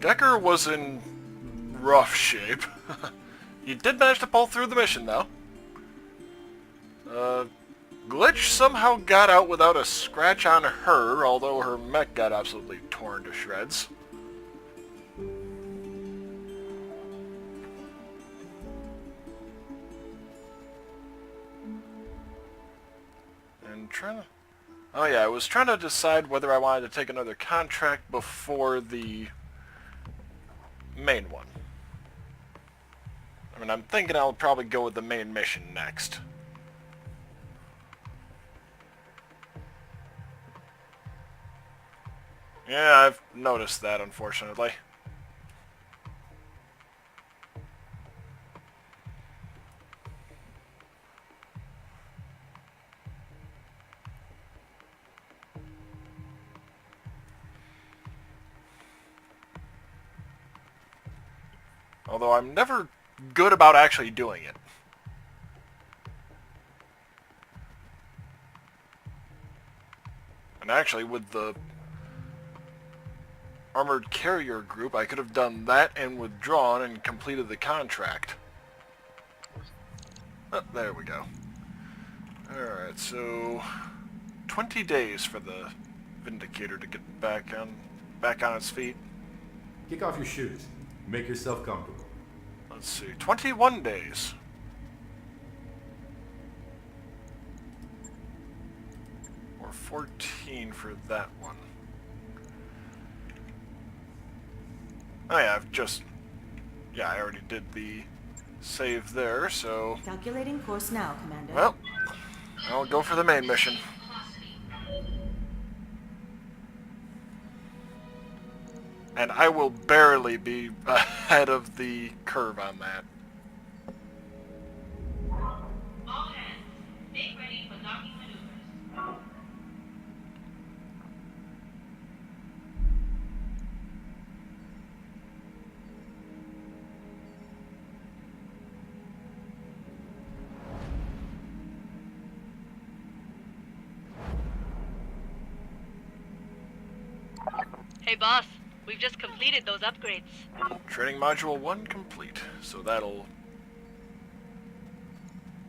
Decker was in rough shape. He did manage to pull through the mission, though. Glitch somehow got out without a scratch on her, although her mech got absolutely torn to shreds. And oh yeah, I was trying to decide whether I wanted to take another contract before the main one. I mean, I'm thinking I'll probably go with the main mission next. Yeah, I've noticed that, unfortunately. Although I'm never good about actually doing it. And actually, with the Armored Carrier Group, I could have done that and withdrawn and completed the contract. Oh, there we go. Alright, so 20 days for the Vindicator to get back on its feet. Kick off your shoes. Make yourself comfortable. Let's see, 21 days. Or 14 for that one. Oh yeah, I already did the save there, so... Calculating course now, Commander. Well, I'll go for the main mission. And I will barely be ahead of the curve on that. All hands, make ready for docking maneuvers. Hey boss, we've just completed those upgrades. Training Module 1 complete, so that'll...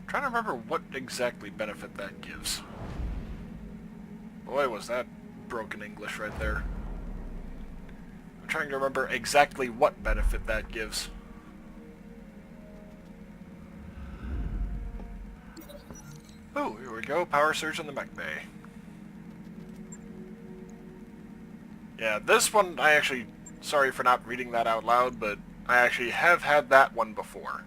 Trying to remember what exactly benefit that gives. Boy, was that broken English right there. I'm trying to remember exactly what benefit that gives. Oh, here we go. Power surge in the mech bay. Yeah, this one, I actually... Sorry for not reading that out loud, but I actually have had that one before.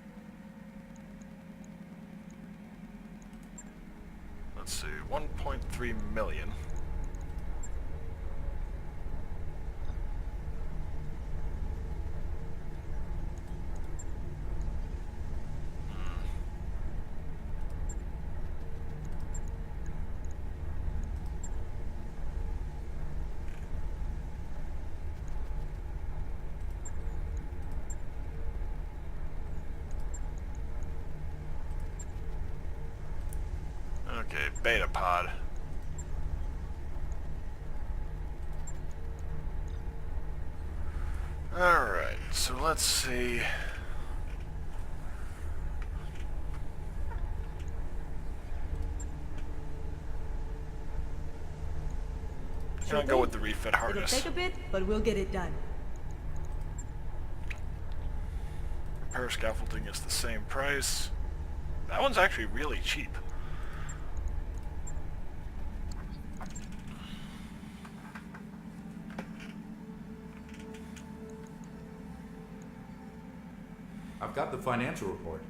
Let's see, 1.3 million. Okay, beta pod. Alright, so let's see. I'm gonna go with the refit harness. It'll take a bit, but we'll get it done. Repair scaffolding is the same price. That one's actually really cheap. I've got the financial report.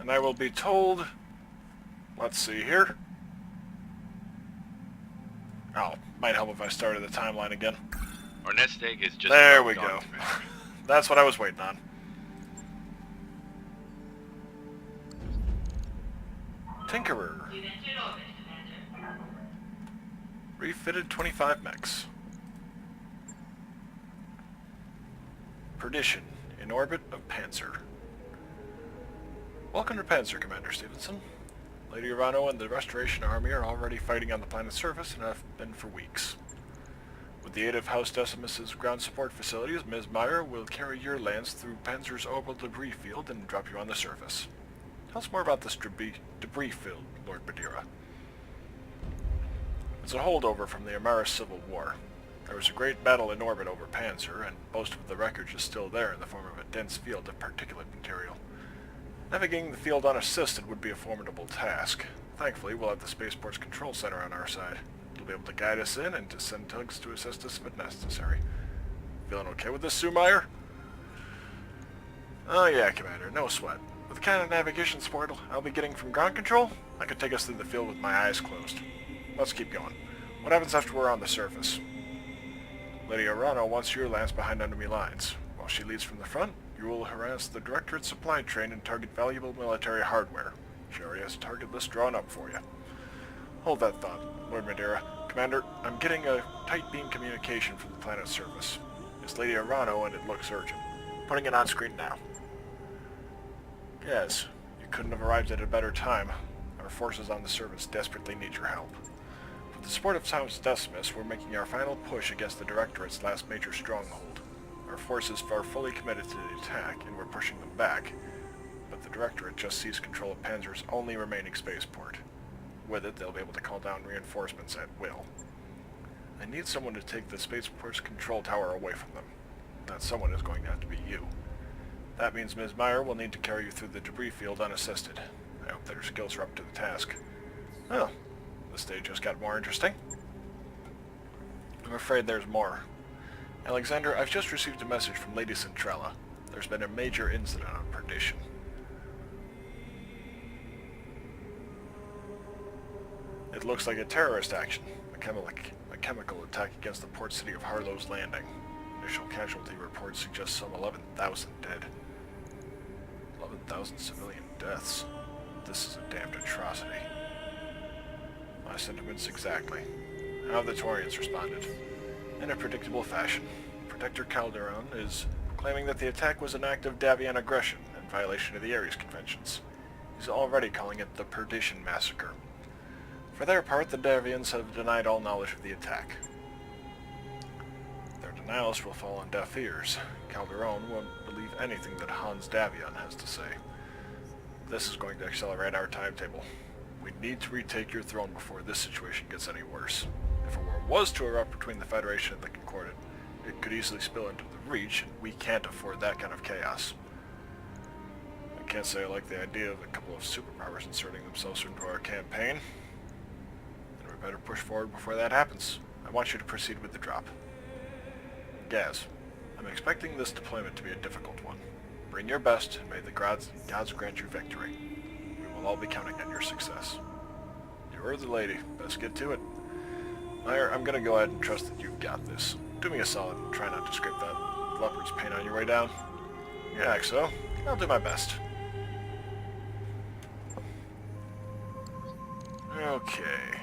And I will be told... Let's see here. Oh, might help if I started the timeline again. Our nest egg is just... There we go. That's what I was waiting on. Tinkerer. You've entered orbit, Commander. Refitted 25 mechs. Perdition, in orbit of Panzer. Welcome to Panzer, Commander Stevenson. Lady Ivano and the Restoration Army are already fighting on the planet's surface and have been for weeks. With the aid of House Decimus's ground support facilities, Ms. Meyer will carry your lance through Panzer's orbital debris field and drop you on the surface. Tell us more about this debris field, Lord Madeira. It's a holdover from the Amaris Civil War. There was a great battle in orbit over Panzer, and most of the wreckage is still there in the form of a dense field of particulate material. Navigating the field unassisted would be a formidable task. Thankfully, we'll have the Spaceport's control center on our side. It'll be able to guide us in and to send tugs to assist us if necessary. Feeling okay with this, Sue Meyer? Oh yeah, Commander, no sweat. With the kind of navigation support I'll be getting from ground control, I could take us through the field with my eyes closed. Let's keep going. What happens after we're on the surface? Lady Arano wants your lance behind enemy lines. While she leads from the front, you will harass the Directorate's supply train and target valuable military hardware. She already has a target list drawn up for you. Hold that thought, Lord Madeira. Commander, I'm getting a tight beam communication from the planet's surface. It's Lady Arano and it looks urgent. Putting it on screen now. Yes, you couldn't have arrived at a better time. Our forces on the surface desperately need your help. With the support of House Decimus, we're making our final push against the Directorate's last major stronghold. Our forces are fully committed to the attack, and we're pushing them back. But the Directorate just seized control of Panzer's only remaining spaceport. With it, they'll be able to call down reinforcements at will. I need someone to take the spaceport's control tower away from them. That someone is going to have to be you. That means Ms. Meyer will need to carry you through the debris field unassisted. I hope that her skills are up to the task. Oh, this day just got more interesting. I'm afraid there's more. Alexander, I've just received a message from Lady Centrella. There's been a major incident on Perdition. It looks like a terrorist action, a chemical attack against the port city of Harlow's Landing. Initial casualty reports suggest some 11,000 dead. 11,000 civilian deaths. This is a damned atrocity. My sentiments exactly. How have the Taurians responded? In a predictable fashion, Protector Calderon is claiming that the attack was an act of Davian aggression in violation of the Ares Conventions. He's already calling it the Perdition Massacre. For their part, the Davians have denied all knowledge of the attack. Their denials will fall on deaf ears. Calderon won't believe anything that Hans Davion has to say. This is going to accelerate our timetable. We need to retake your throne before this situation gets any worse. If a war was to erupt between the Federation and the Concordat, it could easily spill into the Reach, and we can't afford that kind of chaos. I can't say I like the idea of a couple of superpowers inserting themselves into our campaign. And we better push forward before that happens. I want you to proceed with the drop. Gaz, I'm expecting this deployment to be a difficult one. Bring your best, and may the gods grant you victory. We will all be counting on your success. You heard the lady. Best get to it. Meyer, I'm gonna go ahead and trust that you've got this. Do me a solid and try not to scrape that leopard's paint on your way down. Yeah, so. I'll do my best. Okay.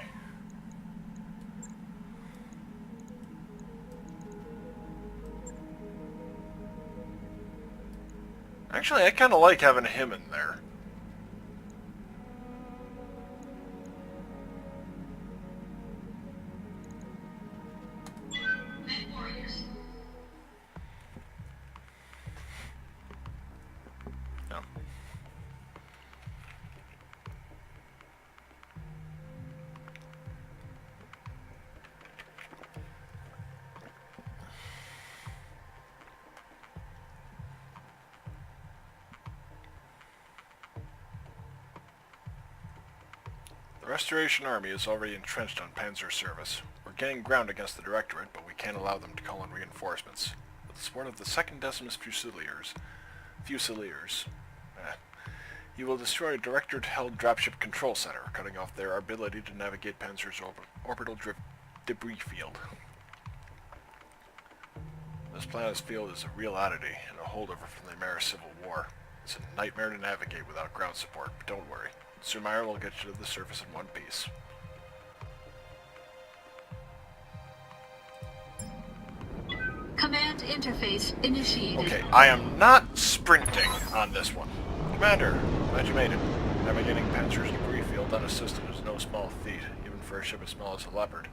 Actually, I kind of like having him in there. No. The Restoration Army is already entrenched on Panzer service. We're gaining ground against the Directorate, but we can't allow them to call in reinforcements. With the support of the 2nd Decimus Fusiliers, you will destroy a Directorate-held dropship control center, cutting off their ability to navigate Panzer's orbital debris field. This planet's field is a real oddity and a holdover from the Amaris Civil War. It's a nightmare to navigate without ground support, but don't worry. Sumair will get you to the surface in one piece. Command interface initiated. Okay, I am not sprinting on this one. Commander, glad you made it. Navigating Panzer's debris field unassisted is no small feat, even for a ship as small as a Leopard.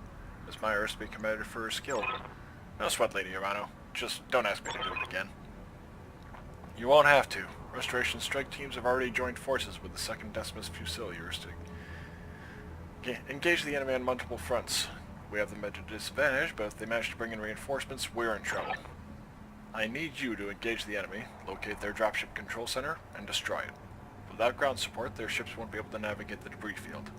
as Meyer is to be commended for her skill. No sweat, Lady Urano. Just don't ask me to do it again. You won't have to. Restoration strike teams have already joined forces with the 2nd Decimus Fusiliers to engage the enemy on multiple fronts. We have them at a disadvantage, but if they manage to bring in reinforcements, we're in trouble. I need you to engage the enemy, locate their dropship control center, and destroy it. Without ground support, their ships won't be able to navigate the debris field.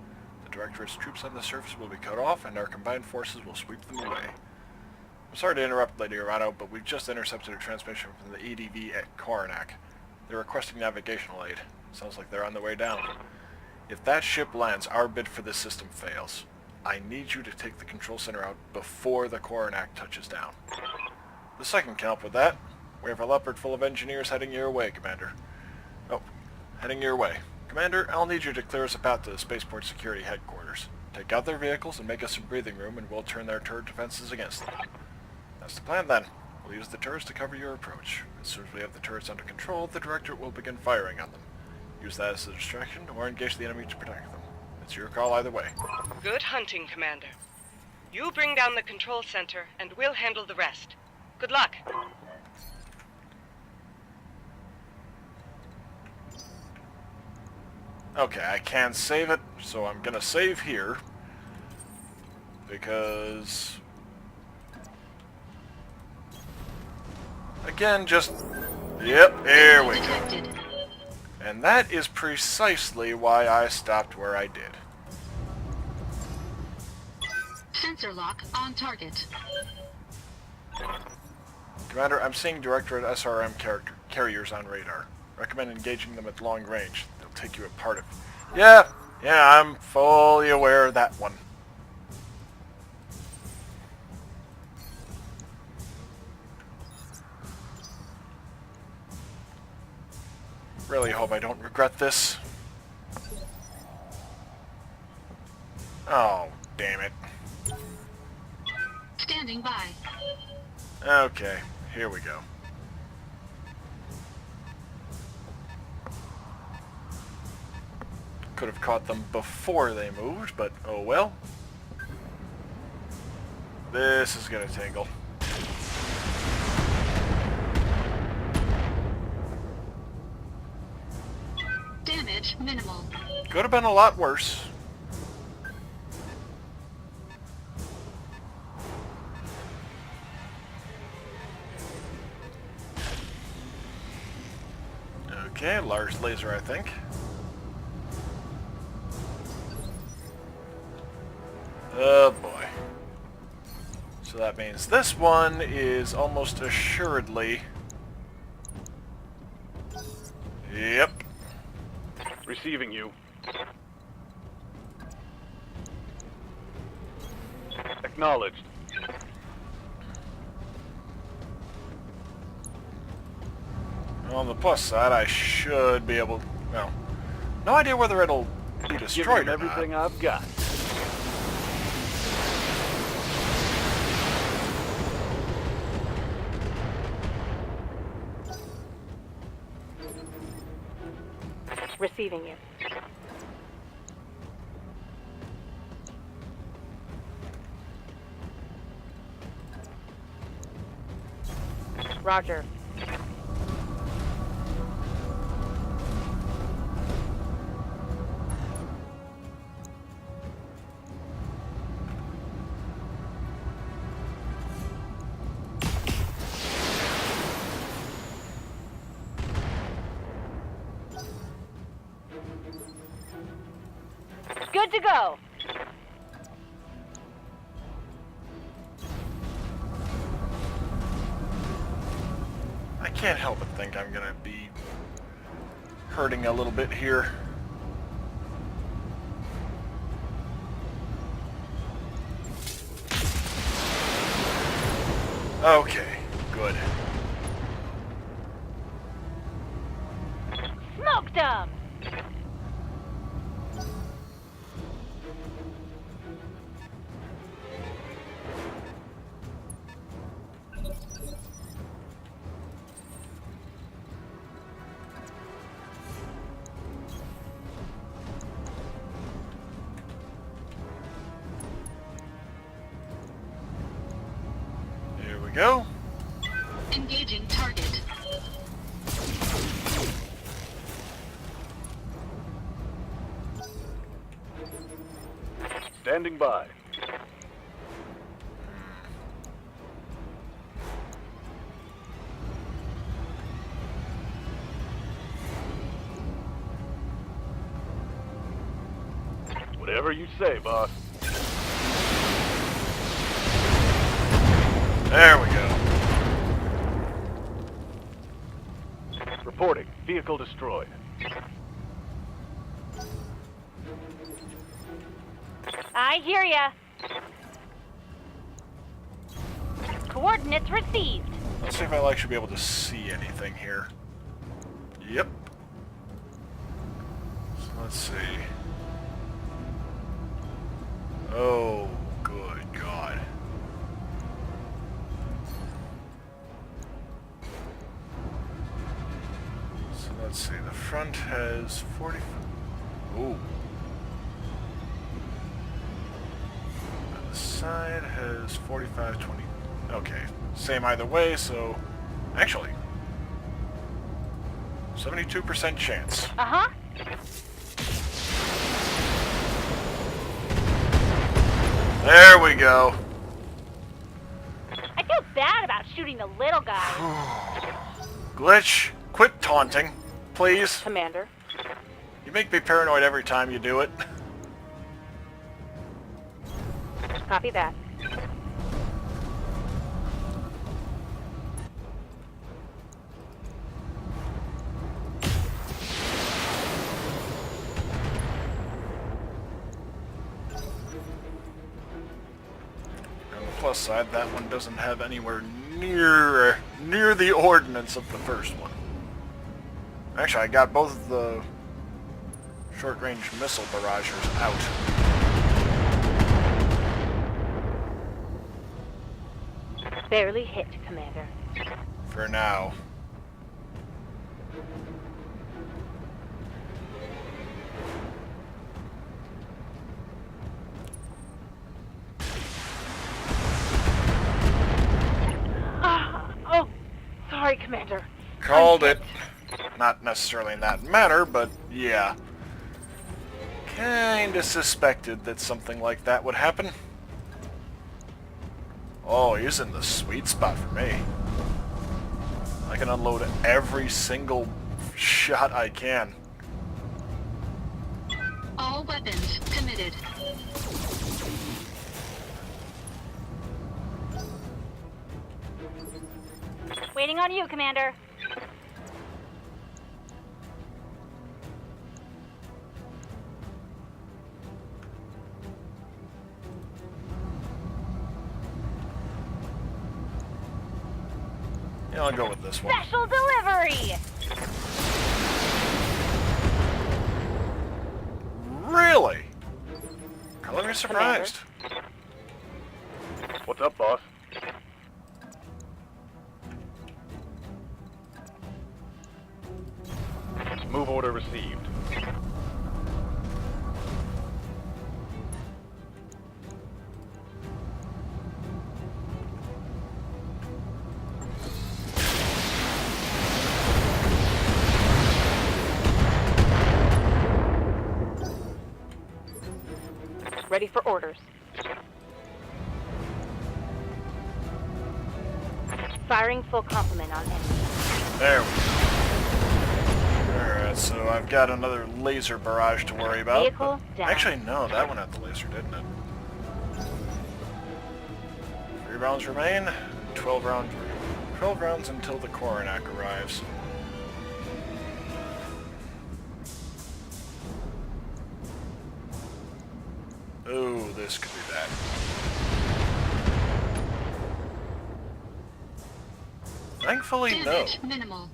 The Directorate's troops on the surface will be cut off, and our combined forces will sweep them away. I'm sorry to interrupt, Lady Urano, but we've just intercepted a transmission from the EDV at Coronac. They're requesting navigational aid. Sounds like they're on the way down. If that ship lands, our bid for this system fails. I need you to take the control center out before the Coronac touches down. The 2nd can help with that. We have a Leopard full of engineers heading your way, Commander. Oh, heading your way. Commander, I'll need you to clear us a path to the Spaceport Security Headquarters. Take out their vehicles and make us some breathing room, and we'll turn their turret defenses against them. That's the plan, then. We'll use the turrets to cover your approach. As soon as we have the turrets under control, the Directorate will begin firing on them. Use that as a distraction, or engage the enemy to protect them. It's your call either way. Good hunting, Commander. You bring down the control center, and we'll handle the rest. Good luck. Okay, I can save it, so I'm gonna save here. Because... again, just... yep, here we go. Detected. And that is precisely why I stopped where I did. Sensor lock on target. Commander, I'm seeing Directorate SRM carriers on radar. Recommend engaging them at long range. They'll take you apart if... Yeah, I'm fully aware of that one. Really hope I don't regret this. Oh, damn it. Standing by. Okay, here we go. Could have caught them before they moved, but oh well. This is gonna tingle. Damage minimal. Could have been a lot worse. Okay, large laser, I think. Oh boy. So that means this one is almost assuredly... Yep. Receiving you. Acknowledged. On the plus side, I should be able... well, no idea whether it'll be destroyed Giving or not. everything I've got. Receiving you. Roger. Good to go. I can't help but think I'm gonna be hurting a little bit here. Okay, good. Smoked 'em. we go. Engaging target. Standing by. Whatever you say, boss. There we go. Reporting. Vehicle destroyed. I hear ya. Coordinates received. Let's see if I should be able to see anything here. Yep. So let's see. Oh, good God. So let's see. The front has 40. Ooh. And the side has 45, 20. Okay. Same either way, so actually 72% chance. Uh-huh. There we go. I feel bad about shooting the little guy. Glitch, quit taunting, please. Commander. You make me paranoid every time you do it. Copy that. On the plus side, that one doesn't have anywhere near the ordnance of the first one. Actually, I got both of the short-range missile barragers out. Barely hit, Commander. For now. Oh, sorry, Commander. Called it. Not necessarily in that manner, but yeah. Kinda suspected that something like that would happen. Oh, he's in the sweet spot for me. I can unload every single shot I can. All weapons committed. Waiting on you, Commander. Yeah, I'll go with this one. Special delivery! Really? Color me surprised. What's up, boss? Move order received. Ready for orders. Firing full complement on enemy. There we go. Alright, so I've got another laser barrage to worry about. Vehicle down. Actually, no, that one had the laser, didn't it? 3 rounds remain. 12 rounds until the Coronac arrives. Oh, this could be bad. Thankfully, no. Damage minimal.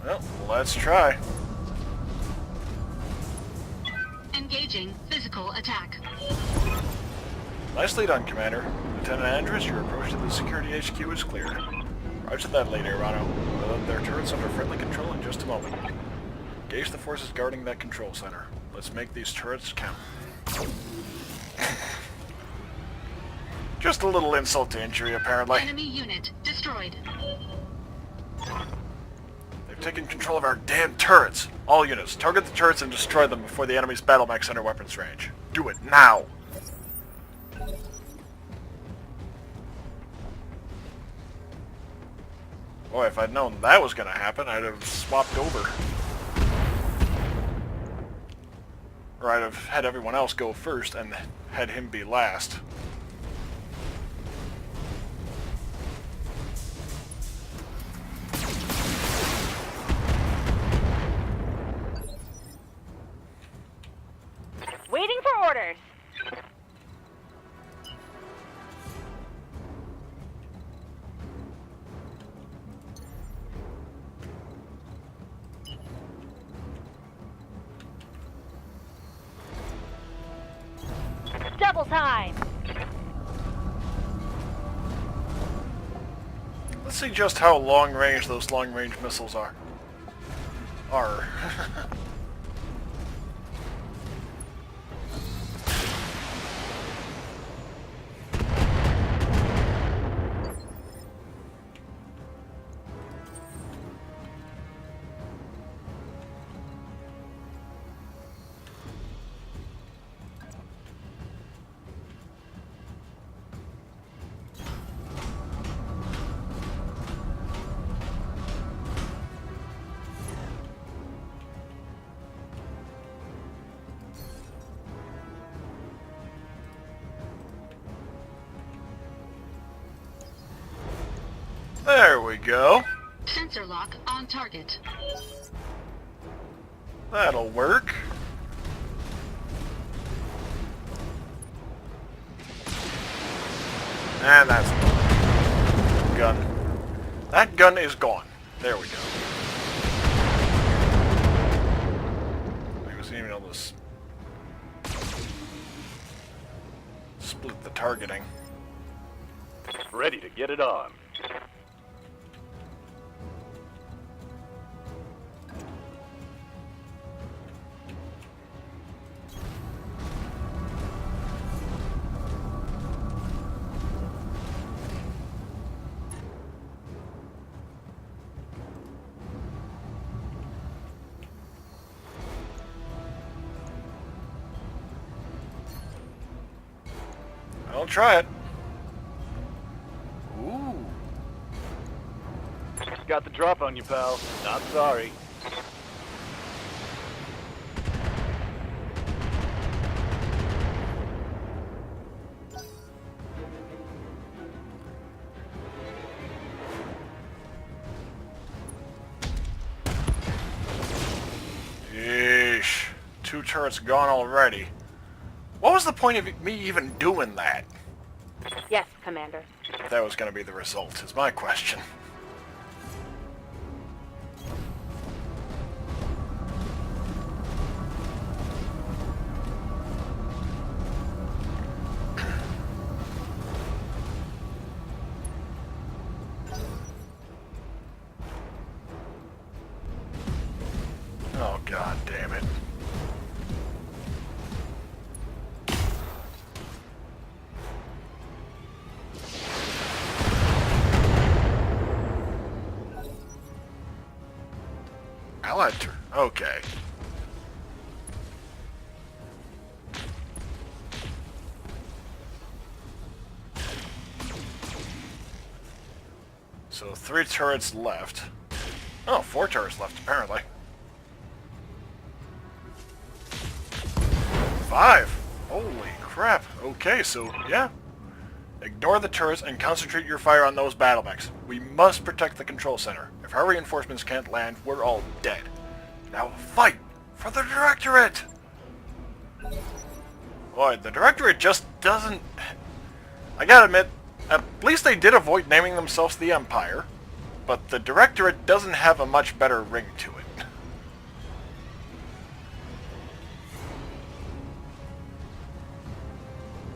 Well, let's try. Engaging physical attack. Nicely done, Commander. Lieutenant Andrews, your approach to the security HQ is clear. Roger that, Lady Arano. We'll have their turrets under friendly control in just a moment. Gauge the forces guarding that control center. Let's make these turrets count. Just a little insult to injury, apparently. Enemy unit destroyed. They've taken control of our damn turrets. All units, target the turrets and destroy them before the enemy's battle mechs enter weapons range. Do it now! Boy, if I'd known that was going to happen, I'd have swapped over. Or I'd have had everyone else go first and had him be last. Waiting for orders. Double time. Let's see just how long range those long range missiles are. There we go. Sensor lock on target. That'll work. And that's gone. Gun. That gun is gone. There we go. I wasn't even able to split the targeting. Ready to get it on. I'll try it. Ooh. Got the drop on you, pal. Not sorry. Yeesh. 2 turrets gone already. What was the point of me even doing that? Yes, Commander. If that was going to be the result, is my question. Oh, god damn it. Allied turn. Okay. So 3 turrets left. Oh, 4 turrets left apparently. 5! Holy crap. Okay, so yeah. Ignore the turrets and concentrate your fire on those battle mechs. We must protect the control center. If our reinforcements can't land, we're all dead. Now fight for the Directorate! Boy, the Directorate just doesn't... I gotta admit, at least they did avoid naming themselves the Empire, but the Directorate doesn't have a much better ring to it.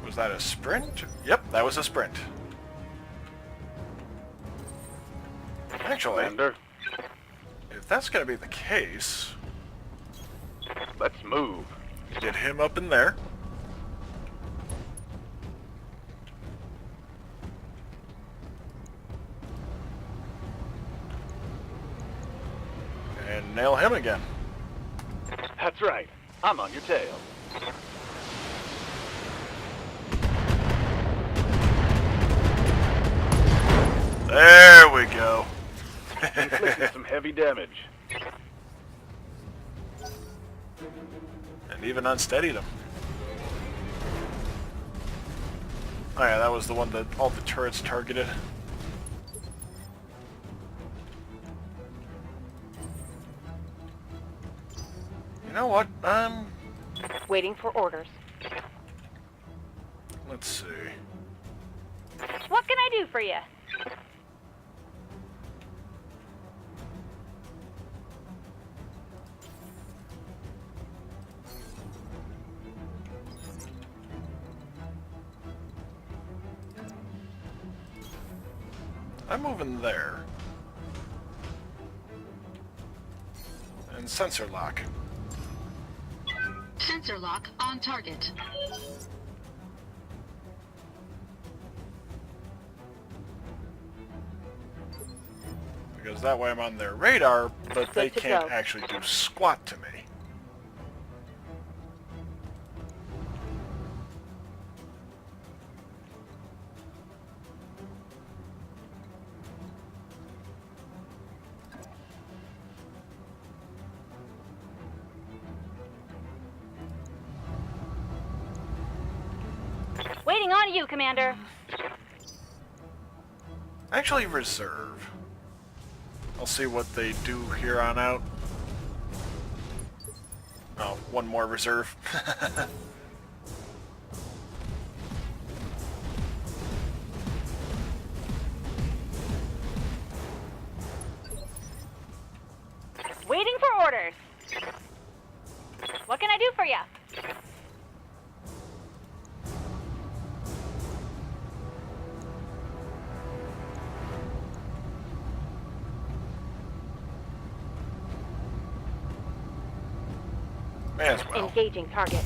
Was that a sprint? Yep, that was a sprint. Actually, Commander. if that's going to be the case, Let's move. Get him up in there. And nail him again. That's right. I'm on your tail. There we go. Inflicting some heavy damage. And even unsteadied him. Oh yeah, that was the one that all the turrets targeted. You know what? Waiting for orders. Let's see. What can I do for you? I'm moving there. And sensor lock. Sensor lock on target. Because that way I'm on their radar, but they Good to can't go. actually do squat to me. Waiting on you, Commander. Actually, reserve. I'll see what they do here on out. Oh, one more reserve. Waiting for orders. What can I do for you? May as well. Engaging target.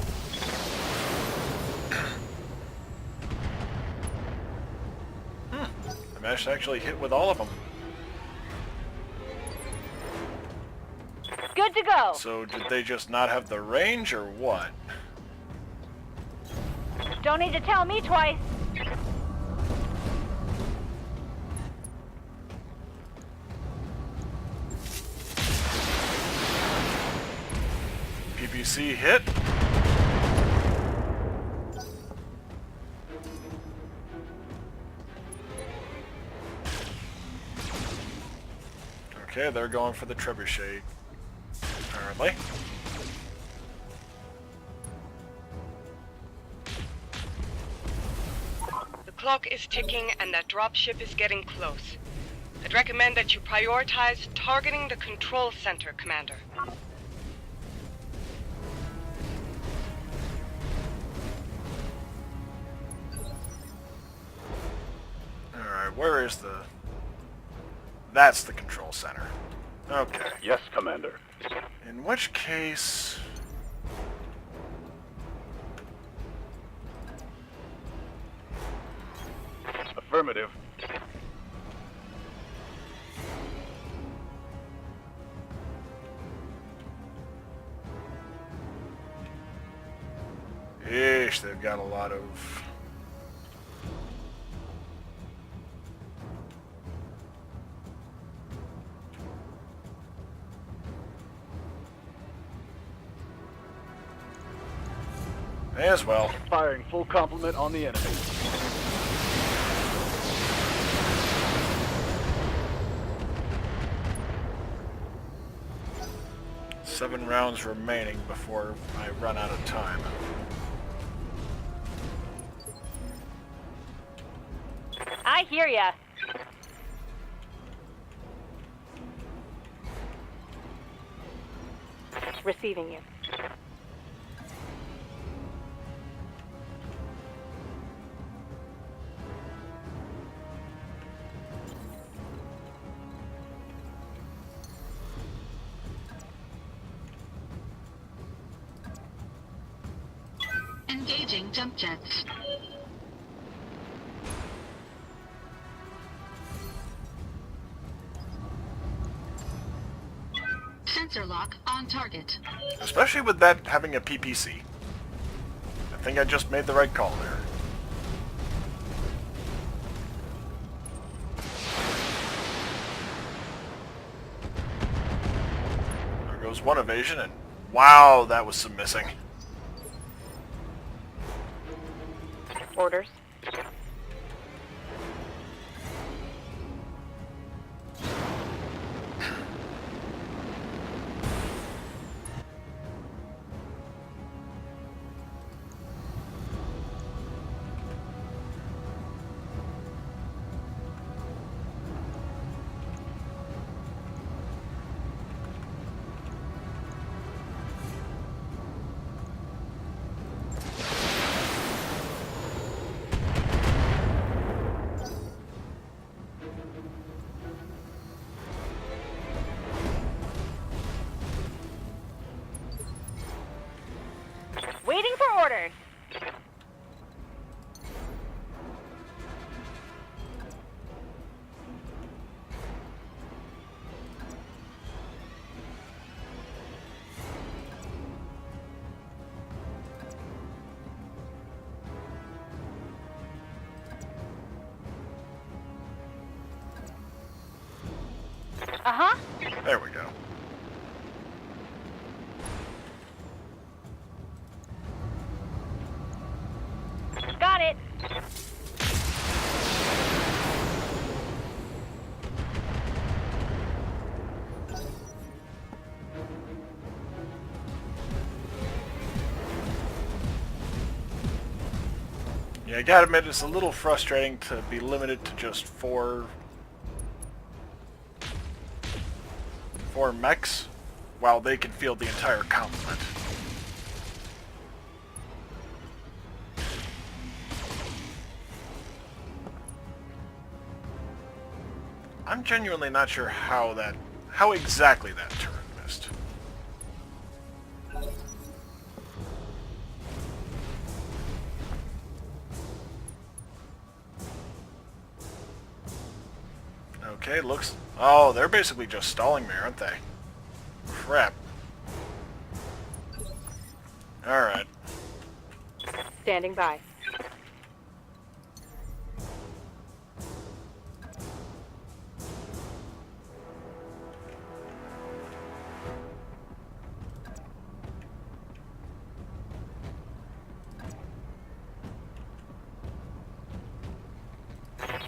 I managed to actually hit with all of them. Good to go. So did they just not have the range or what? Don't need to tell me twice. PPC hit. Okay, they're going for the trebuchet, apparently. The clock is ticking and that dropship is getting close. I'd recommend that you prioritize targeting the control center, Commander. Alright, where is the... That's the control center. Okay. Yes, Commander. In which case... Affirmative. Yeesh, they've got a lot of... May as well. Firing full complement on the enemy. Seven rounds remaining before I run out of time. I hear ya. Receiving you. Engaging jump jets. Sensor lock on target. Especially with that having a PPC. I think I just made the right call there. There goes one evasion, and wow, that was some missing. Orders. Waiting for orders. Uh-huh. There we go. Got it. Yeah, I gotta admit, it's a little frustrating to be limited to just four mechs, while they can field the entire complement. I'm genuinely not sure how exactly that turn missed. Okay, looks... Oh, they're basically just stalling me, aren't they? Crap. Alright. Standing by.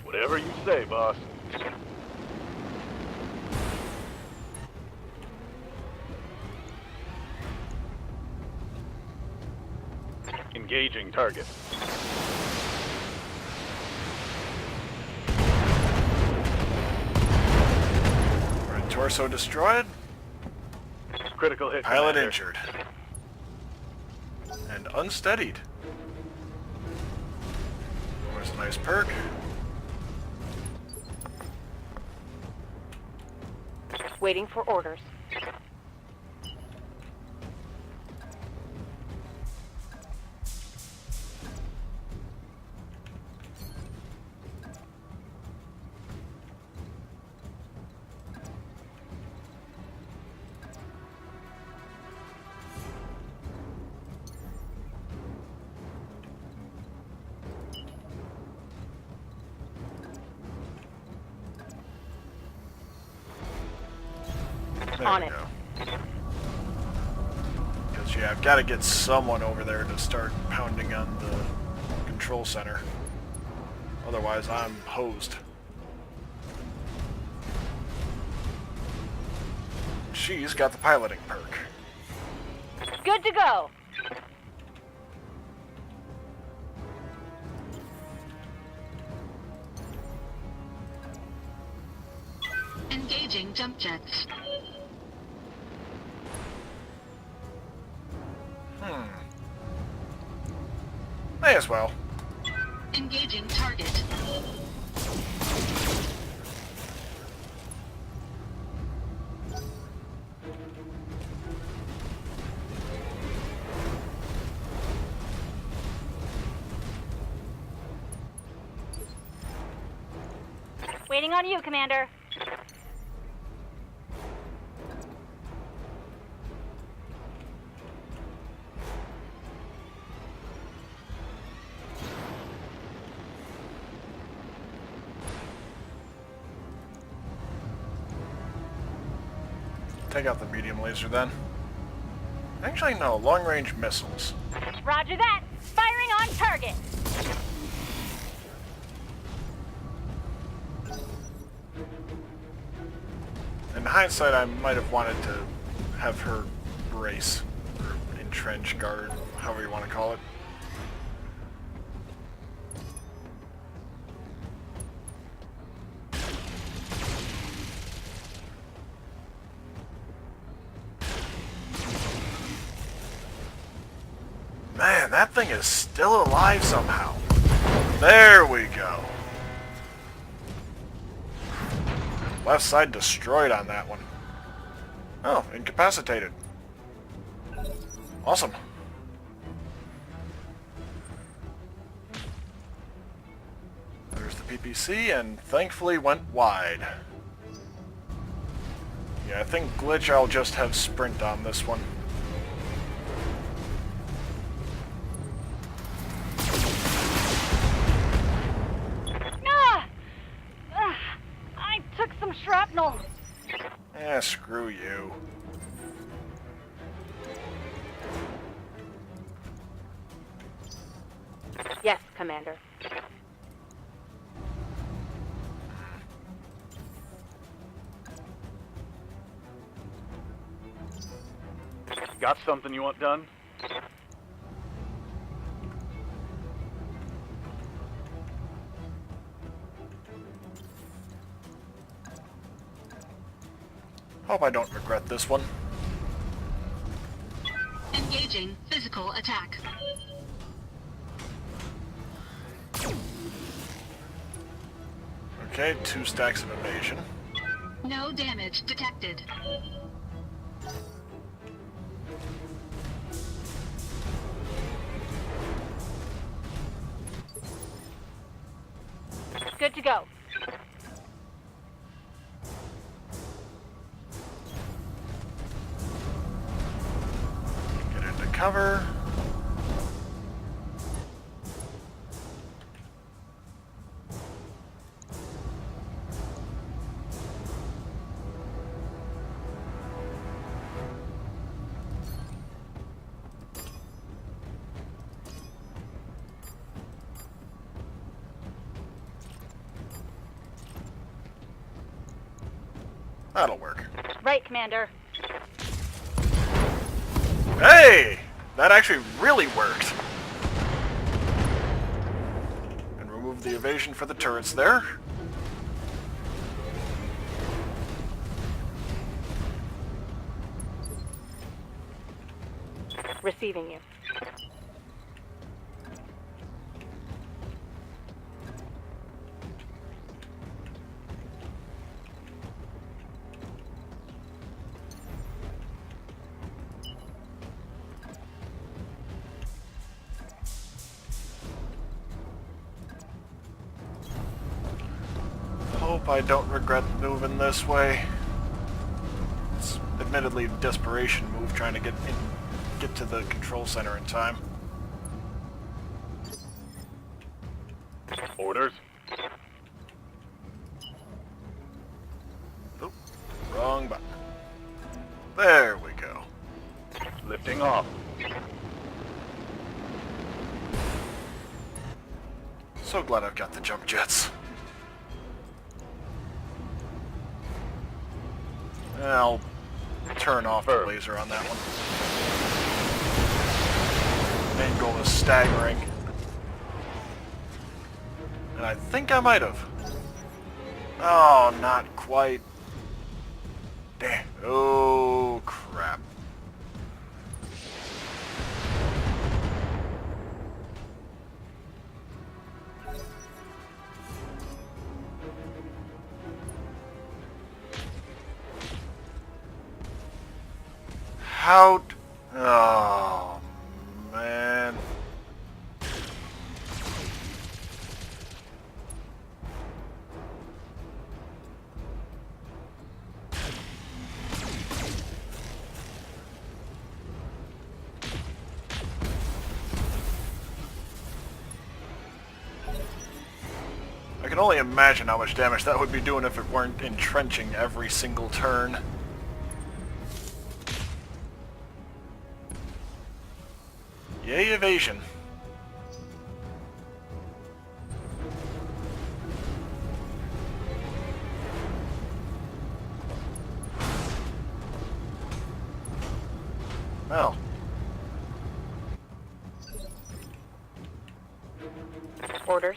Whatever you say, boss. Engaging target. Right, torso destroyed. Critical hit. Pilot Commander. injured. And unsteadied. There's a nice perk. Waiting for orders. There On we it. go. Because, yeah, I've got to get someone over there to start pounding on the control center. Otherwise, I'm hosed. She's got the piloting perk. Good to go. Engaging jump jets. May as well. Engaging target. Waiting on you, Commander. Take out the medium laser then. Actually, no. Long-range missiles. Roger that. Firing on target. In hindsight, I might have wanted to have her brace, or entrench guard, however you want to call it. Man, that thing is still alive somehow. There we go. Left side destroyed on that one. Oh, incapacitated. Awesome. There's the PPC, and thankfully went wide. Yeah, I think glitch I'll just have sprint on this one. I took some shrapnel. Eh, screw you. Yes, Commander. Got something you want done? Hope I don't regret this one. Engaging physical attack. Okay, 2 stacks of evasion. No damage detected. Good to go. Get into cover. That'll work. Right, Commander. Hey! That actually really worked. And remove the evasion for the turrets there. Receiving you. Hope I don't regret moving this way. It's admittedly a desperation move trying to get to the control center in time. Orders? Oop, wrong button. There we go. Lifting off. So glad I've got the jump jets. I'll turn off the laser on that one. Angle is staggering. And I think I might have. Oh, not quite. Damn. Oh, crap. How... Oh, man. can only imagine how much damage that would be doing if it weren't entrenching every single turn. Yay, evasion. Well. Orders.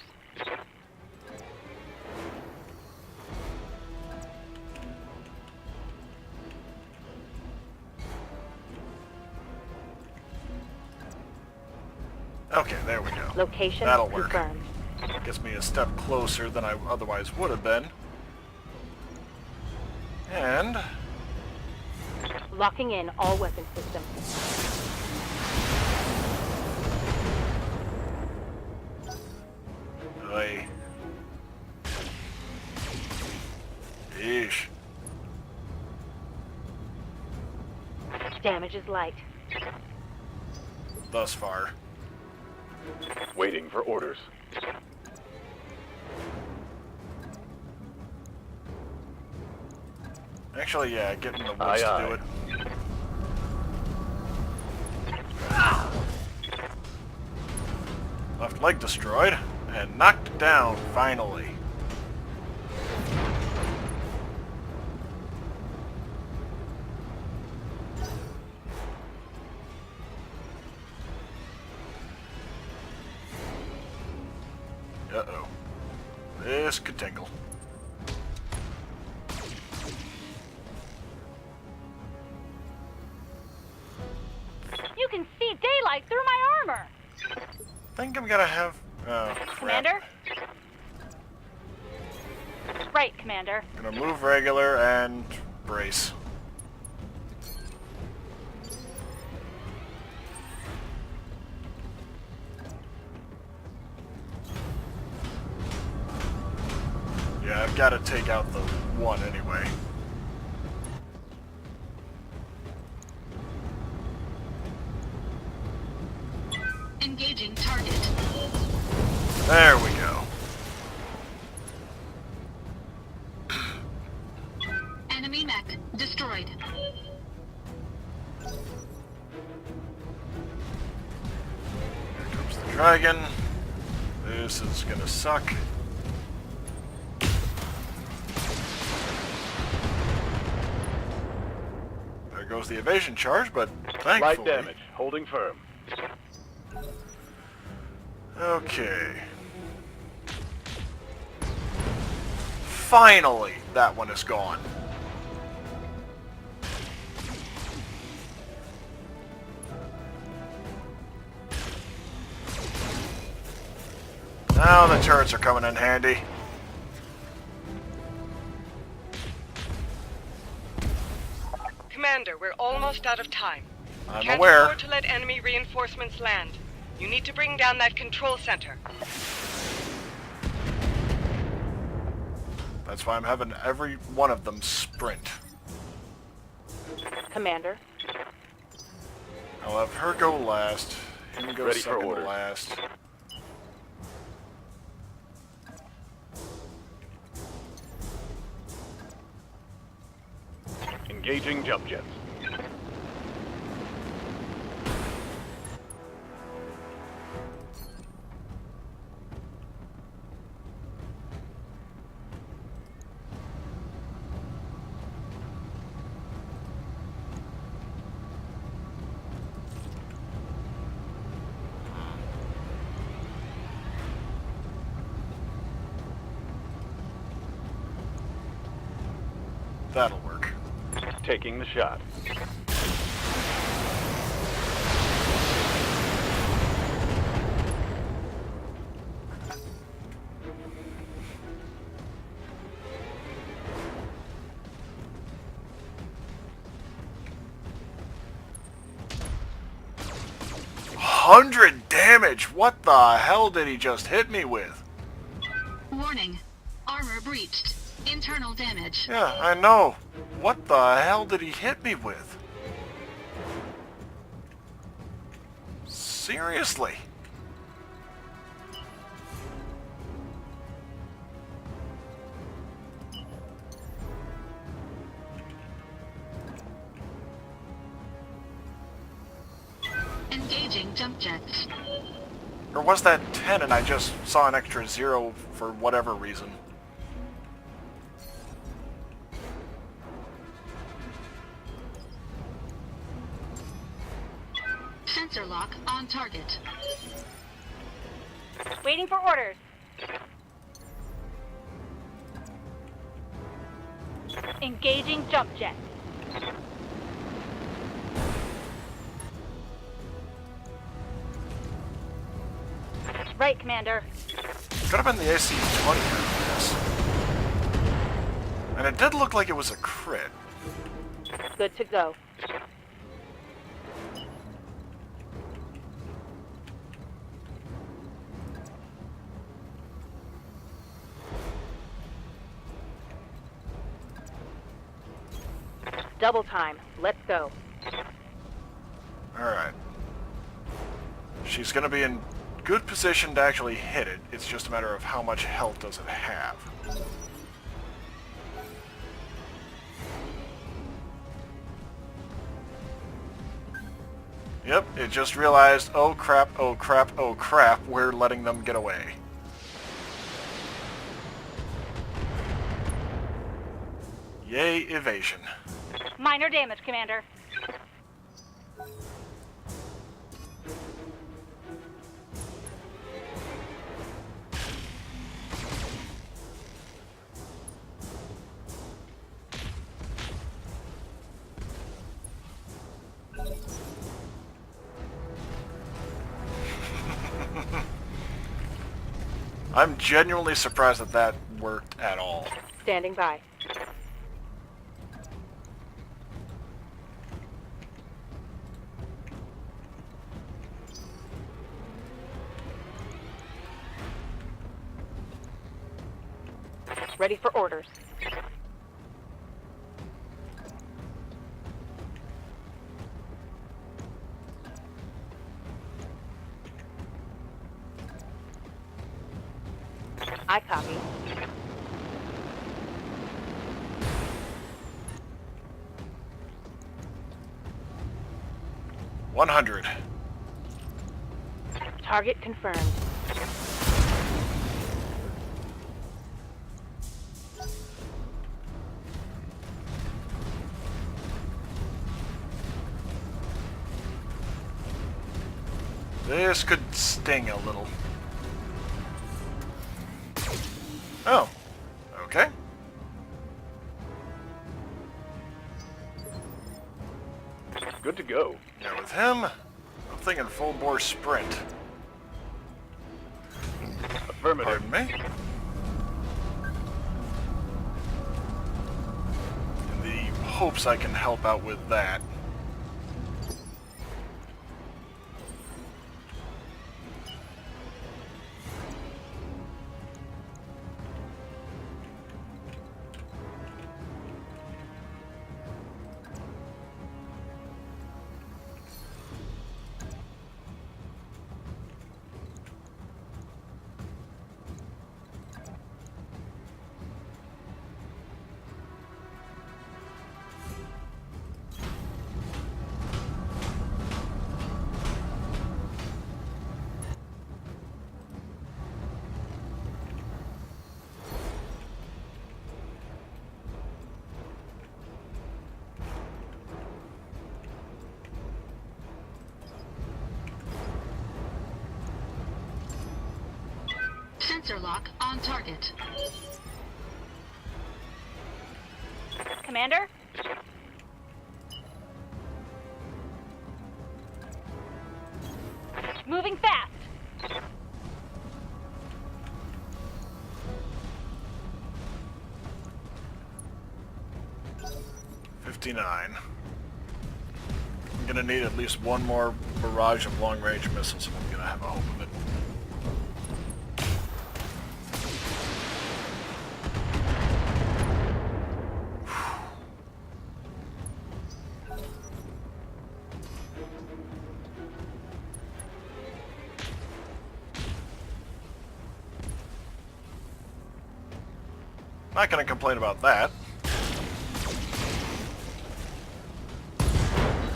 Okay, there we go. Location That'll work. confirmed. Gets me a step closer than I otherwise would have been. And... Locking in all weapon systems. Oy. Yeesh. Damage is light. Thus far. Waiting for orders. Actually, yeah, get in the woods Aye, to aye. do it. Left leg destroyed, and knocked down, finally. Uh-oh. This could tingle. You can see daylight through my armor. Think I'm gonna have... Oh, crap. Commander? Right, Commander. Gonna move regular and brace. Yeah, I've got to take out the one anyway. Engaging target. There we go. Enemy mech destroyed. Here comes the dragon. This is gonna suck. There goes the evasion charge, but thankfully... Light damage. Holding firm. Okay. Finally, that one is gone. Now the turrets are coming in handy. Commander, we're almost out of time. I'm Can't aware. afford to let enemy reinforcements land. You need to bring down that control center. That's why I'm having every one of them sprint. Commander? I'll have her go last. Him go Ready for second to orders. last. Engaging jump jets. That'll work. Taking the shot. $100 damage! What the hell did he just hit me with? Warning. Armor breached. Internal damage. Yeah, I know. What the hell did he hit me with? Seriously? Engaging jump jets. Or was that 10 and I just saw an extra 0 for whatever reason? Sensor lock on target. Waiting for orders. Engaging jump jet. Right, Commander. Could have been the AC-20, yes. And it did look like it was a crit. Good to go. Double time. Let's go. Alright. She's gonna be in good position to actually hit it. It's just a matter of how much health does it have. Yep, it just realized, oh crap, oh crap, oh crap, we're letting them get away. Yay, evasion. Minor damage, Commander. I'm genuinely surprised that that worked at all. Standing by. Ready for orders. I copy. $100. Target confirmed. This could sting a little. Oh. Okay. Good to go. Now with him, I'm thinking full bore sprint. Affirmative. Pardon me. In the hopes I can help out with that. Sensor lock on target. Commander? Moving fast. $59. I'm gonna need at least one more barrage of long-range missiles if I'm gonna have a hope of it. Not gonna complain about that.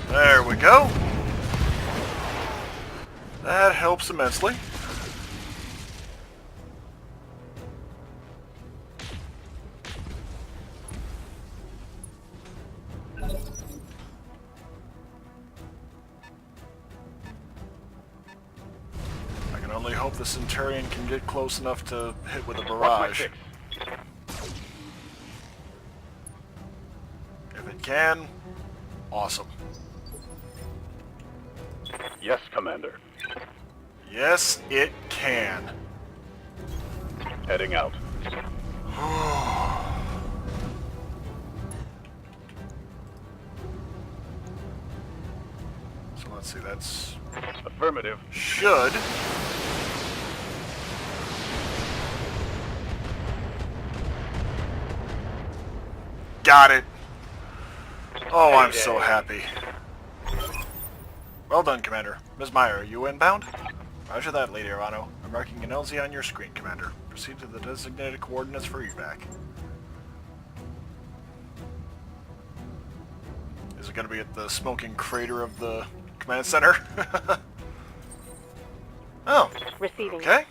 There we go. That helps immensely. I can only hope the Centurion can get close enough to hit with a Watch my barrage. six. If it can, awesome. Yes, Commander. Yes, it can. Heading out. So let's see, that's... Affirmative. should... Got it. Oh, I'm so happy. Well done, Commander. Ms. Meyer, are you inbound? Roger that, Lady Arano. I'm marking an LZ on your screen, Commander. Proceed to the designated coordinates for evac. Is it going to be at the smoking crater of the command center? Oh, Receiving. okay.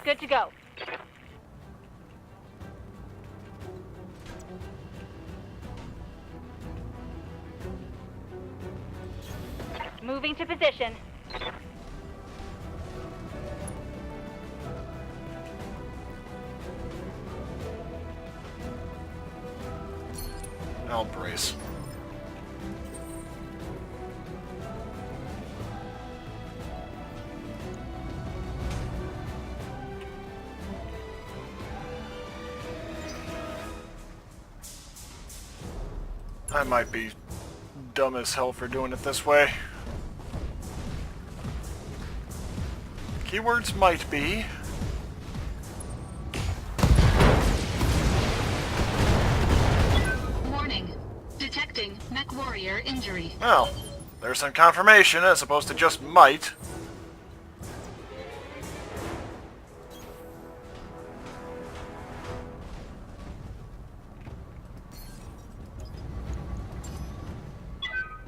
Good to go. Moving to position. I'll brace. I might be dumb as hell for doing it this way. Keywords might be. Warning. Detecting mech warrior injury. Well, there's some confirmation as opposed to just might.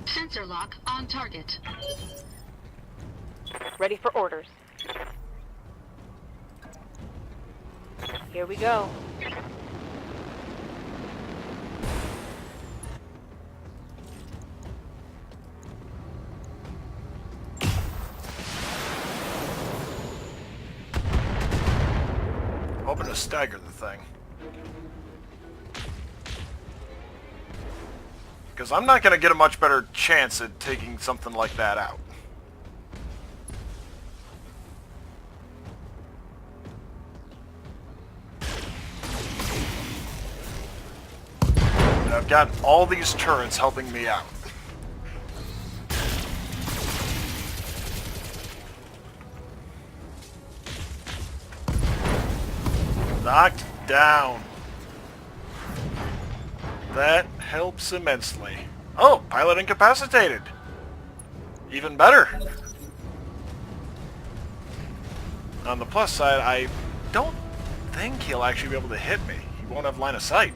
Sensor lock on target. Ready for orders. Here we go. Hoping to stagger the thing. Because I'm not going to get a much better chance at taking something like that out. And I've got all these turrets helping me out. Knocked down. That helps immensely. Oh, pilot incapacitated. Even better. On the plus side, I don't think he'll actually be able to hit me. He won't have line of sight.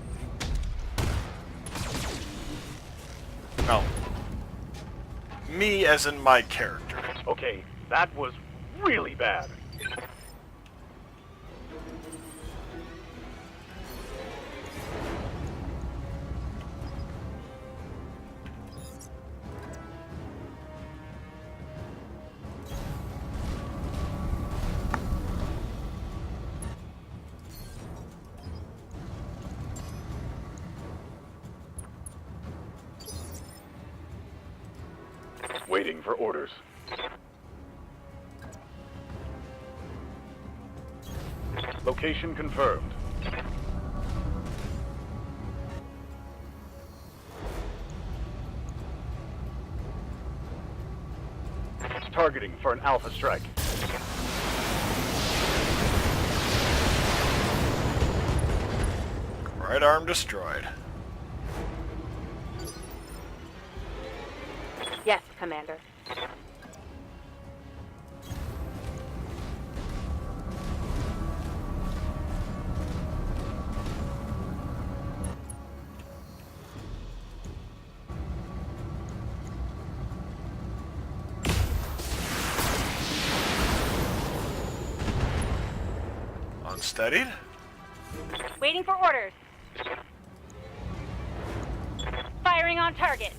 No. Me as in my character. Okay, that was really bad. Waiting for orders. Location confirmed. Targeting for an alpha strike. Right arm destroyed. Yes, Commander. Steadied. Waiting for orders. Firing on target.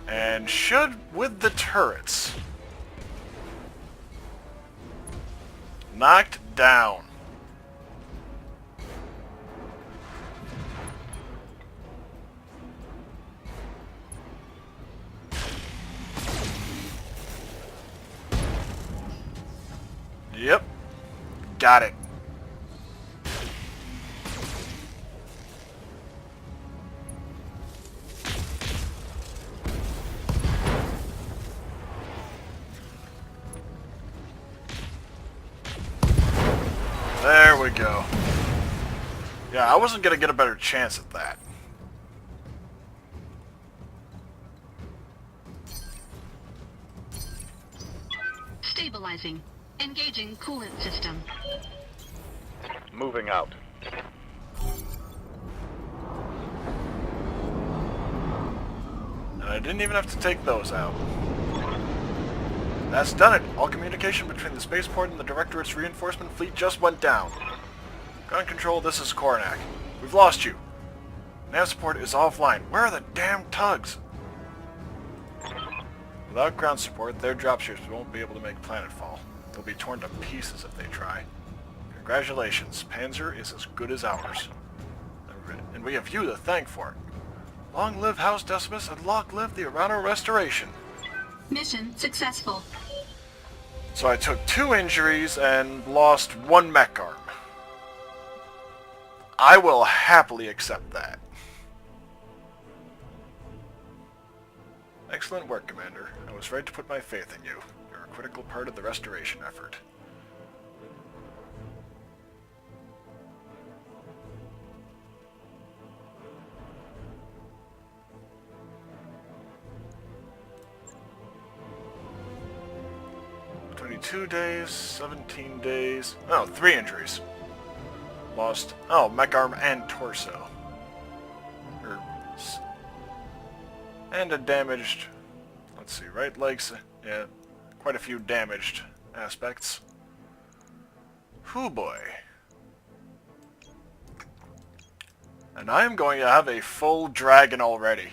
And should with the turrets. Knocked down. Yep. Got it. There we go. Yeah, I wasn't gonna get a better chance at that. Stabilizing. Engaging coolant system. Moving out. And I didn't even have to take those out. That's done it. All communication between the spaceport and the Directorate's reinforcement fleet just went down. Ground control, this is Kornak. We've lost you. Nav support is offline. Where are the damn tugs? Without ground support, their dropships won't be able to make planetfall. They'll be torn to pieces if they try. Congratulations, Panzer is as good as ours. And we have you to thank for it. Long live House Decimus and long live the Arano Restoration. Mission successful. So I took 2 injuries and lost 1 mech arm. I will happily accept that. Excellent work, Commander. I was right to put my faith in you. You're a critical part of the restoration effort. "22 days, 17 days... Oh, 3 injuries. Lost... Oh, mech arm and torso. And a damaged... Let's see, right legs... Yeah, quite a few damaged aspects. Hoo boy. And I am going to have a full dragon already.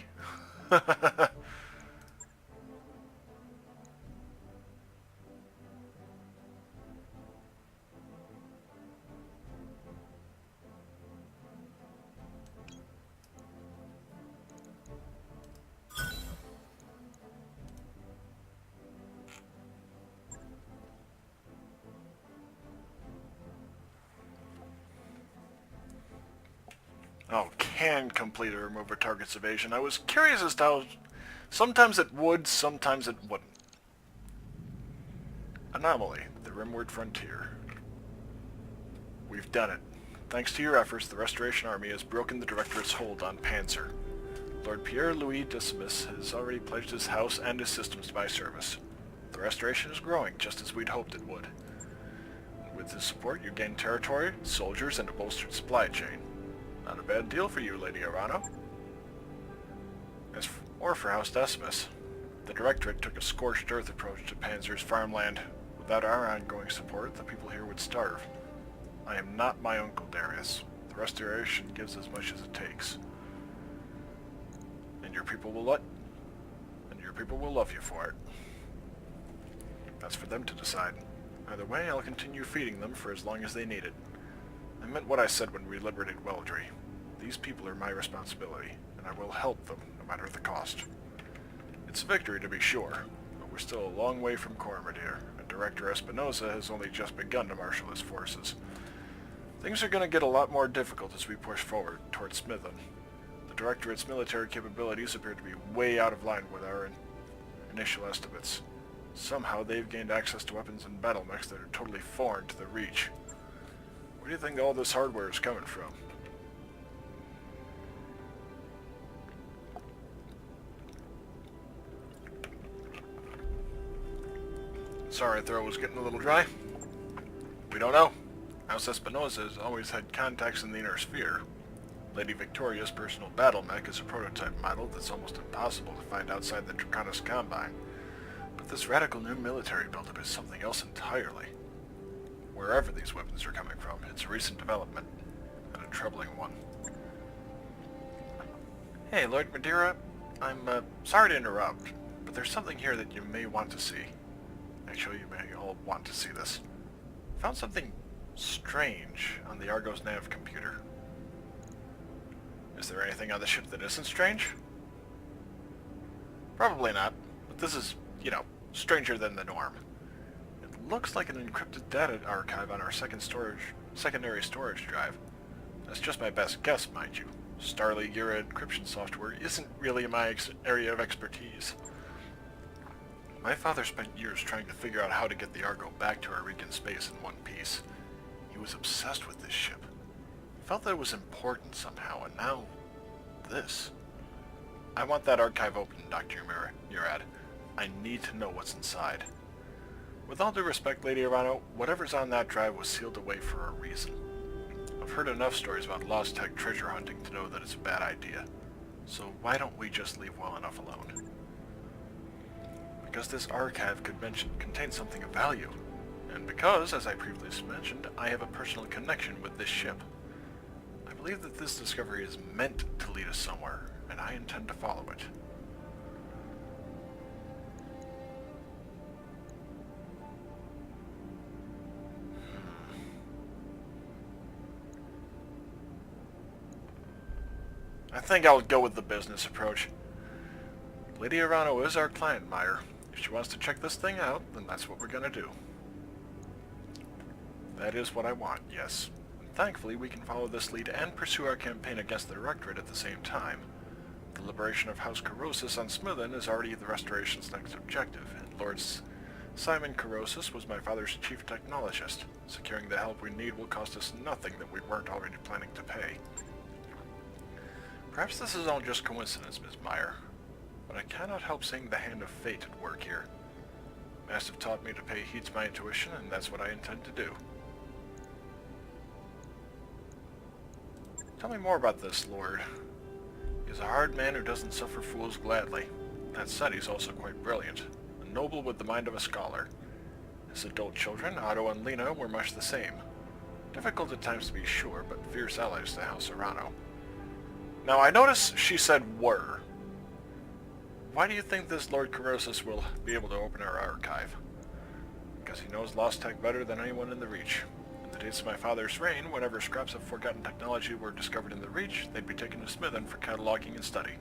Oh, can complete a remove a target's evasion. I was curious as to how sometimes it would, sometimes it wouldn't. Anomaly, the Rimward Frontier. We've done it. Thanks to your efforts, the Restoration Army has broken the Directorate's hold on Panzer. Lord Pierre-Louis Decimus has already pledged his house and his systems to my service. The Restoration is growing, just as we'd hoped it would. With his support, you gain territory, soldiers, and a bolstered supply chain. Not a bad deal for you, Lady Arano. Or for House Decimus. The Directorate took a scorched earth approach to Panzer's farmland. Without our ongoing support, the people here would starve. I am not my uncle, Darius. The Restoration gives as much as it takes. And your people will love you for it. That's for them to decide. Either way, I'll continue feeding them for as long as they need it. I meant what I said when we liberated Weldry. These people are my responsibility, and I will help them, no matter the cost. It's a victory, to be sure, but we're still a long way from Coromandel, and Director Espinosa has only just begun to marshal his forces. Things are going to get a lot more difficult as we push forward towards Smithen. The Directorate's military capabilities appear to be way out of line with our initial estimates. Somehow they've gained access to weapons and battle mechs that are totally foreign to the Reach. Where do you think all this hardware is coming from? Sorry, throat was getting a little dry. We don't know. House Espinosa has always had contacts in the inner sphere. Lady Victoria's personal battle mech is a prototype model that's almost impossible to find outside the Draconis Combine. But this radical new military buildup is something else entirely. Wherever these weapons are coming from, it's a recent development, and a troubling one. Hey, Lord Madeira, I'm sorry to interrupt, but there's something here that you may want to see. Actually, you may all want to see this. Found something strange on the Argo's nav computer. Is there anything on the ship that isn't strange? Probably not, but this is, you know, stranger than the norm. It looks like an encrypted data archive on our secondary storage drive. That's just my best guess, mind you. Starleague era encryption software isn't really my area of expertise. My father spent years trying to figure out how to get the Argo back to Arican space in one piece. He was obsessed with this ship. Felt that it was important somehow, and now this. I want that archive open, Dr. Murad. I need to know what's inside. With all due respect, Lady Arano, whatever's on that drive was sealed away for a reason. I've heard enough stories about lost tech treasure hunting to know that it's a bad idea. So why don't we just leave well enough alone? Because this archive could contain something of value. And because, as I previously mentioned, I have a personal connection with this ship. I believe that this discovery is meant to lead us somewhere, and I intend to follow it. I think I'll go with the business approach. Lady Arano is our client, Meyer. If she wants to check this thing out, then that's what we're gonna do. That is what I want, yes. And thankfully, we can follow this lead and pursue our campaign against the Directorate at the same time. The liberation of House Corrosis on Smithen is already the Restoration's next objective, and Lord Simon Corrosis was my father's chief technologist. Securing the help we need will cost us nothing that we weren't already planning to pay. Perhaps this is all just coincidence, Ms. Meyer, but I cannot help seeing the hand of fate at work here. Mastiff taught me to pay heed to my intuition, and that's what I intend to do. Tell me more about this, Lord. He's a hard man who doesn't suffer fools gladly. That said, he's also quite brilliant, a noble with the mind of a scholar. His adult children, Otto and Lena, were much the same. Difficult at times to be sure, but fierce allies to House Arano. Now, I notice she said were. Why do you think this Lord Corrosis will be able to open our archive? Because he knows lost tech better than anyone in the Reach. In the days of my father's reign, whenever scraps of forgotten technology were discovered in the Reach, they'd be taken to Smithen for cataloging and study.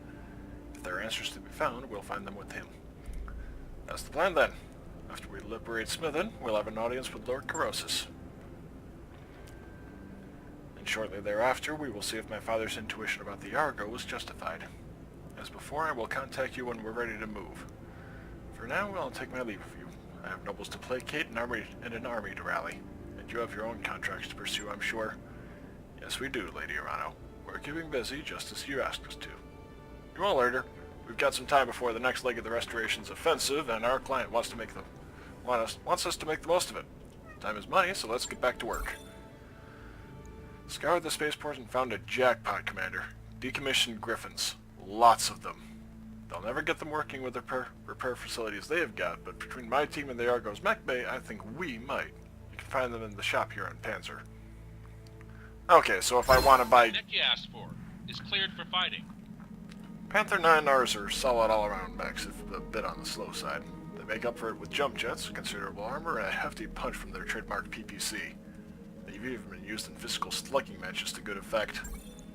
If there are answers to be found, we'll find them with him. That's the plan then. After we liberate Smithen, we'll have an audience with Lord Corrosis. And shortly thereafter, we will see if my father's intuition about the Argo was justified. As before, I will contact you when we're ready to move. For now, I'll take my leave of you. I have nobles to placate and an army to rally. And you have your own contracts to pursue, I'm sure. Yes, we do, Lady Arano. We're keeping busy, just as you asked us to. You all heard her. We've got some time before the next leg of the Restoration's offensive, and our client wants us to make the most of it. Time is money, so let's get back to work. Scoured the spaceport and found a jackpot, Commander. Decommissioned Griffins. Lots of them. They'll never get them working with the repair facilities they have got, but between my team and the Argo's mech bay, I think we might. You can find them in the shop here on Panzer. Okay, so if I want to buy... Mech you asked for is cleared for fighting. Panther 9Rs are solid all-around mechs, if a bit on the slow side. They make up for it with jump jets, considerable armor, and a hefty punch from their trademark PPC. They've even been used in physical slugging matches to good effect.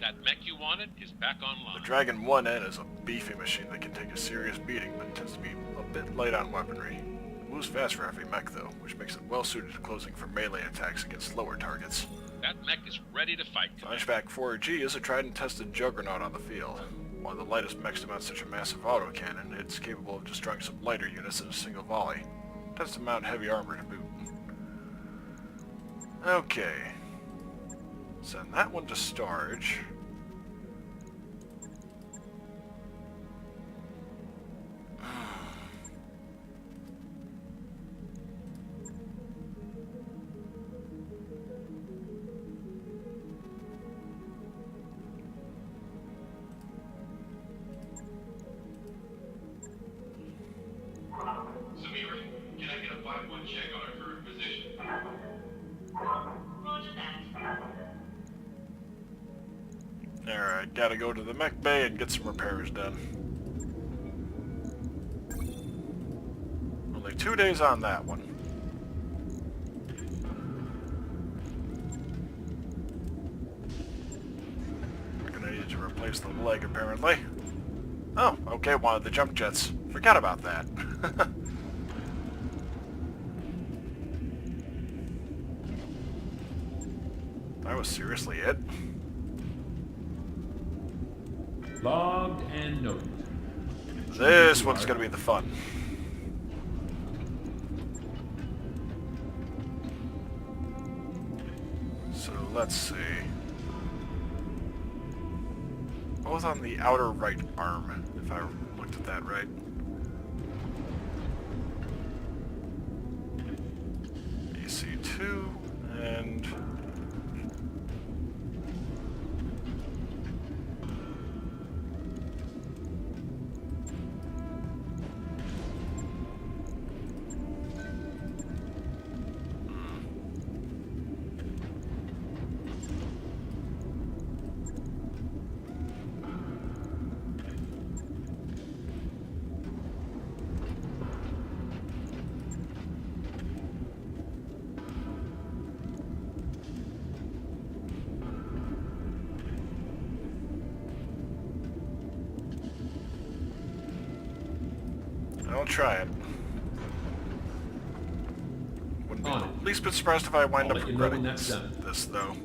That mech you wanted is back online. The Dragon 1N is a beefy machine that can take a serious beating, but tends to be a bit light on weaponry. It moves fast for heavy mech, though, which makes it well suited to closing for melee attacks against lower targets. That mech is ready to fight, Commander. Flashback 4G is a tried and tested juggernaut on the field. One of the lightest mechs to mount such a massive autocannon, it's capable of destroying some lighter units in a single volley. It tends to mount heavy armor to boot. Okay. Send that one to storage. Samira check on our current position. Roger that. Alright, gotta go to the mech bay and get some repairs done. Only 2 days on that one. We're gonna need to replace the leg, apparently. Oh, okay, one of the jump jets. Forgot about that. That was seriously it. Logged and noted. This one's gonna be the fun. So let's see. Both on the outer right arm, if I looked at that right. AC2 and I'll try it. Wouldn't be On the it. least bit surprised if I wind I'll up let you know when regretting that's done. this, though.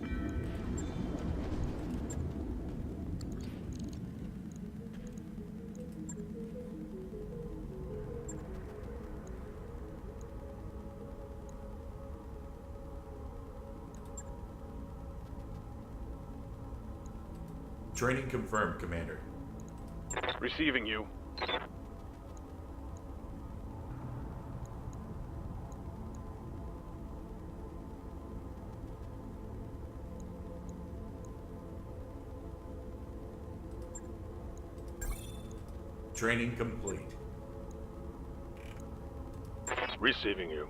Training confirmed, Commander. Receiving you. Training complete. Receiving you.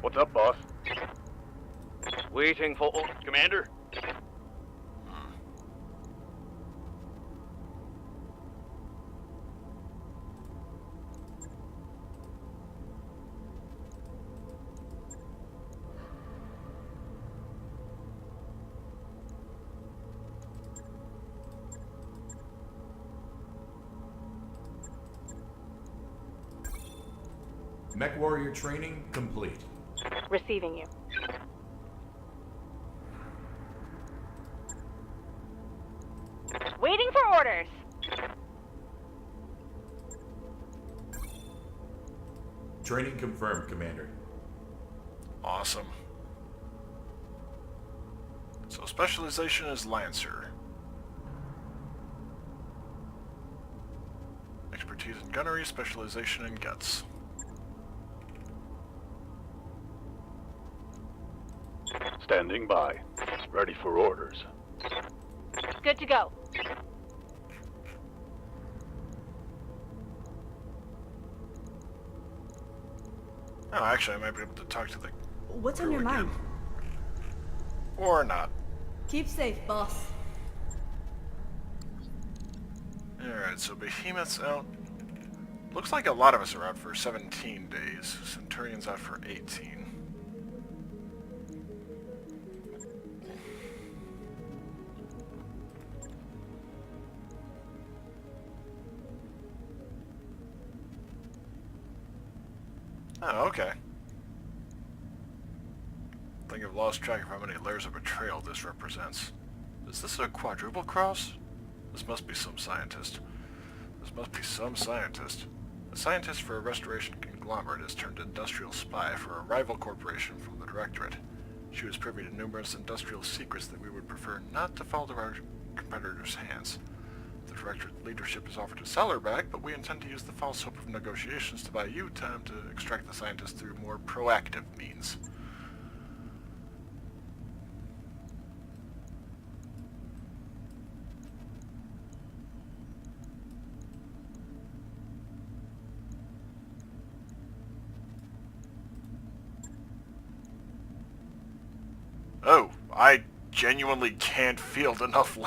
What's up, boss? Waiting for Commander. Mech Warrior training complete. Receiving you. Waiting for orders. Training confirmed, Commander. Awesome. So specialization is Lancer. Expertise in gunnery, specialization in guts. Standing by. Ready for orders. Good to go. Oh, actually, I might be able to talk to the What's on crew your again. mind? Or not. Keep safe, boss. Alright, so Behemoth's out. Looks like a lot of us are out for 17 days. Centurion's out for 18. Oh, okay. I think I've lost track of how many layers of betrayal this represents. Is this a quadruple cross? This must be some scientist. This must be some scientist. A scientist for a restoration conglomerate has turned industrial spy for a rival corporation from the Directorate. She was privy to numerous industrial secrets that we would prefer not to fall to our competitors' hands. The Directorate leadership has offered to sell her back, but we intend to use the false hope of negotiations to buy you time to extract the scientist through more proactive means. Oh, I genuinely can't field enough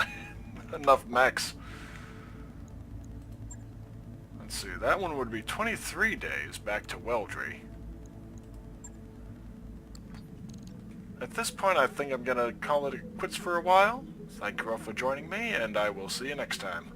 enough mechs. Let's see, that one would be 23 days back to Weldry. At this point, I think I'm gonna call it quits for a while. Thank you all for joining me, and I will see you next time.